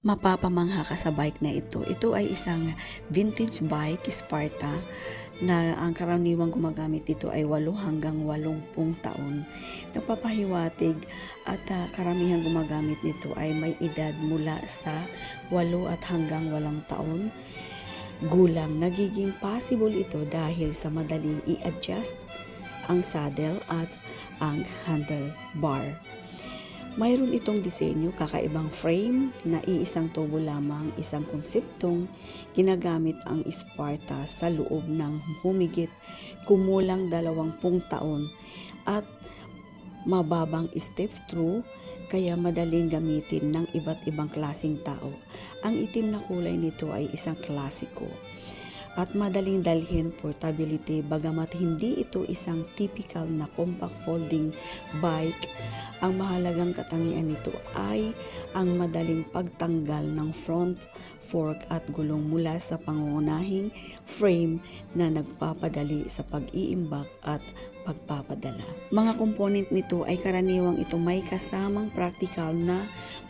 Mapapamangha ka sa bike na ito. Ito ay isang vintage bike, Sparta, na ang karaniwang gumagamit dito ay 8 hanggang 80 taon. Nagpapahiwatig at karamihang gumagamit nito ay may edad mula sa 8 at hanggang 8 taon. Gulang, nagiging possible ito dahil sa madaling i-adjust ang saddle at ang handlebar. Mayroon itong disenyo, kakaibang frame na iisang tubo lamang, isang konseptong ginagamit ang Sparta sa loob ng humigit kumulang 20 taon at mababang step through kaya madaling gamitin ng iba't ibang klaseng tao. Ang itim na kulay nito ay isang klasiko at madaling dalhin, portability, bagamat hindi ito isang typical na compact folding bike. Ang mahalagang katangian nito ay ang madaling pagtanggal ng front fork at gulong mula sa pangunahing frame na nagpapadali sa pag-iimbak at pagpapadala. Mga component nito ay karaniwang ito may kasamang practical na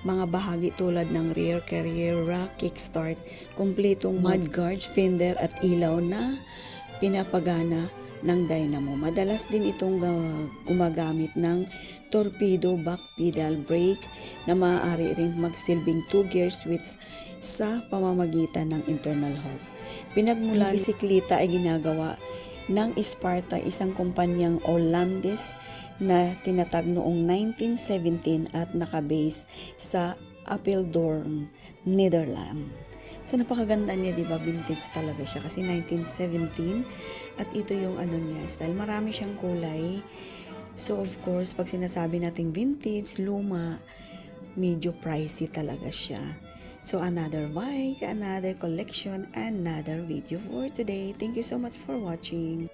mga bahagi tulad ng rear carrier rack, kickstart, kumpletong mudguards, fender at ilaw na pinapagana ng dynamo. Madalas din itong gumagamit ng torpedo back pedal brake na maaari rin magsilbing 2-gear switch sa pamamagitan ng internal hub. Pinagmulan ng bisikleta ay ginagawa ng Sparta, isang kumpanyang Hollandes na tinatag noong 1917 at nakabase sa Apeldoorn, Netherlands. So napakaganda niya, 'di ba? Vintage talaga siya kasi 1917 at ito yung niya, style. Marami siyang kulay. So of course, pag sinasabi nating vintage, luma, medyo pricey talaga siya. So another bike, another collection, another video for today. Thank you so much for watching.